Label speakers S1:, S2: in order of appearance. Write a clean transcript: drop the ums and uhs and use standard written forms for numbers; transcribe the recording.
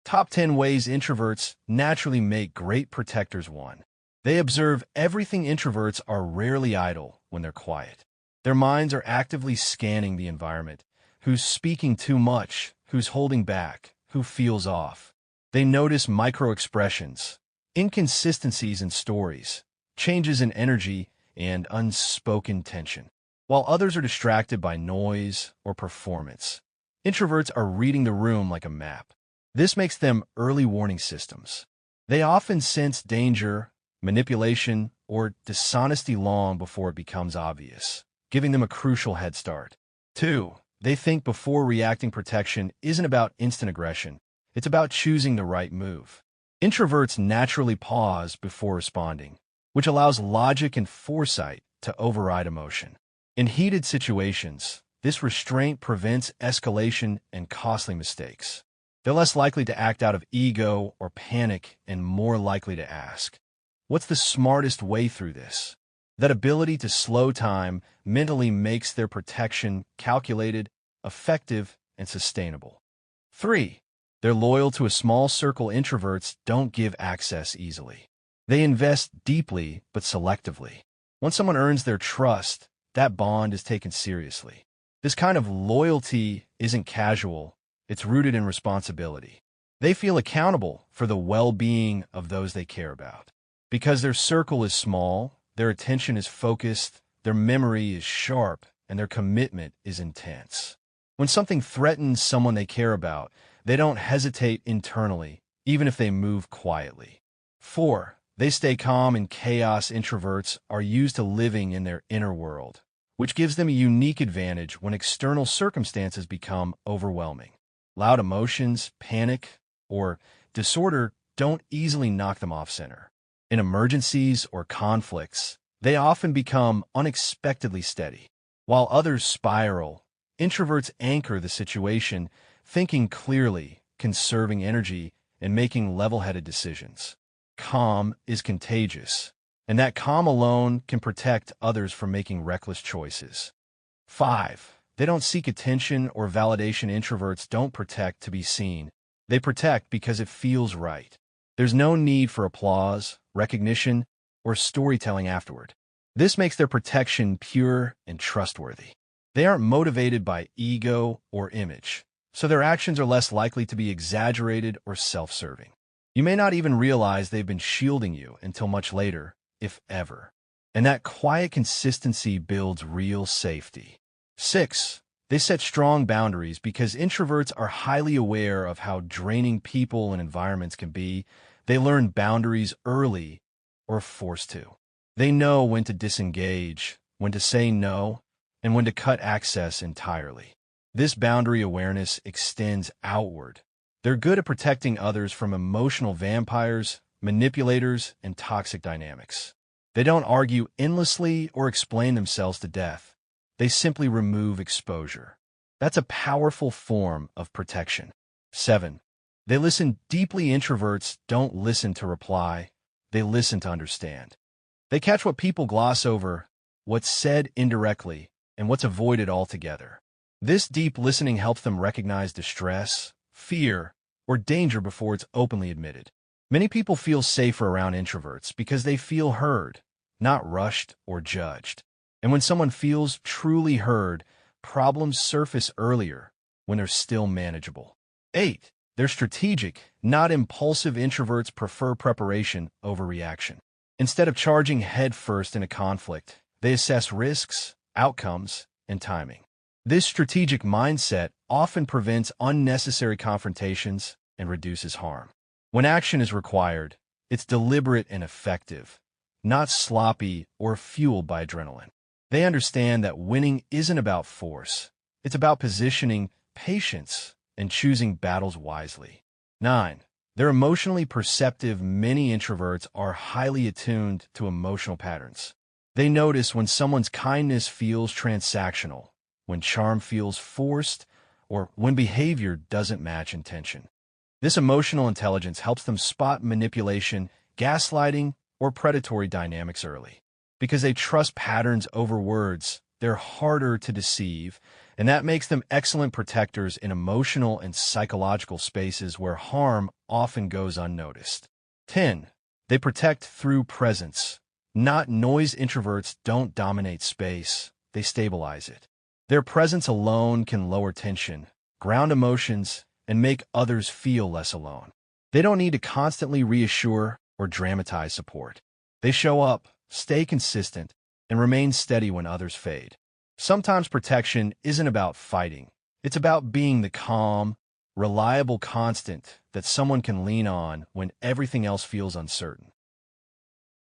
S1: Top 10 ways introverts naturally make great protectors. 1. They observe everything. Introverts are rarely idle when they're quiet. Their minds are actively scanning the environment. Who's speaking too much? Who's holding back? Who feels off? They notice micro-expressions, inconsistencies in stories, changes in energy, and unspoken tension. While others are distracted by noise or performance, introverts are reading the room like a map. This makes them early warning systems. They often sense danger, manipulation, or dishonesty long before it becomes obvious, giving them a crucial head start. 2. They think before reacting. Protection isn't about instant aggression. It's about choosing the right move. Introverts naturally pause before responding, which allows logic and foresight to override emotion. In heated situations, this restraint prevents escalation and costly mistakes. They're less likely to act out of ego or panic and more likely to ask, "What's the smartest way through this?" That ability to slow time mentally makes their protection calculated, effective, and sustainable. 3. They're loyal to a small circle. Introverts don't give access easily. They invest deeply but selectively. Once someone earns their trust, that bond is taken seriously. This kind of loyalty isn't casual, it's rooted in responsibility. They feel accountable for the well-being of those they care about. Because their circle is small, their attention is focused, their memory is sharp, and their commitment is intense. When something threatens someone they care about, they don't hesitate internally, even if they move quietly. 4. They stay calm in chaos. Introverts are used to living in their inner world, which gives them a unique advantage when external circumstances become overwhelming. Loud emotions, panic, or disorder don't easily knock them off center. In emergencies or conflicts, they often become unexpectedly steady. While others spiral, introverts anchor the situation, thinking clearly, conserving energy, and making level-headed decisions. Calm is contagious, and that calm alone can protect others from making reckless choices. 5. They don't seek attention or validation. Introverts don't protect to be seen. They protect because it feels right. There's no need for applause, recognition, or storytelling afterward. This makes their protection pure and trustworthy. They aren't motivated by ego or image, so their actions are less likely to be exaggerated or self-serving. You may not even realize they've been shielding you until much later, if ever. And that quiet consistency builds real safety. 6. They set strong boundaries because introverts are highly aware of how draining people and environments can be. They learn boundaries early or forced to. They know when to disengage, when to say no, and when to cut access entirely. This boundary awareness extends outward. They're good at protecting others from emotional vampires, manipulators, and toxic dynamics. They don't argue endlessly or explain themselves to death. They simply remove exposure. That's a powerful form of protection. 7. They listen deeply. Introverts don't listen to reply. They listen to understand. They catch what people gloss over, what's said indirectly, and what's avoided altogether. This deep listening helps them recognize distress, fear, or danger before it's openly admitted. Many people feel safer around introverts because they feel heard, not rushed or judged. And when someone feels truly heard, problems surface earlier when they're still manageable. 8. They're strategic, not impulsive. Introverts prefer preparation over reaction. Instead of charging headfirst in a conflict, they assess risks, outcomes, and timing. This strategic mindset often prevents unnecessary confrontations and reduces harm. When action is required, it's deliberate and effective, not sloppy or fueled by adrenaline. They understand that winning isn't about force. It's about positioning, patience, and choosing battles wisely. 9. They're emotionally perceptive. Many introverts are highly attuned to emotional patterns. They notice when someone's kindness feels transactional, when charm feels forced, or when behavior doesn't match intention. This emotional intelligence helps them spot manipulation, gaslighting, or predatory dynamics early. Because they trust patterns over words, they're harder to deceive, and that makes them excellent protectors in emotional and psychological spaces where harm often goes unnoticed. 10. They protect through presence. Not noise. Introverts don't dominate space, they stabilize it. Their presence alone can lower tension, ground emotions, and make others feel less alone. They don't need to constantly reassure or dramatize support. They show up, stay consistent, and remain steady when others fade. Sometimes protection isn't about fighting. It's about being the calm, reliable constant that someone can lean on when everything else feels uncertain.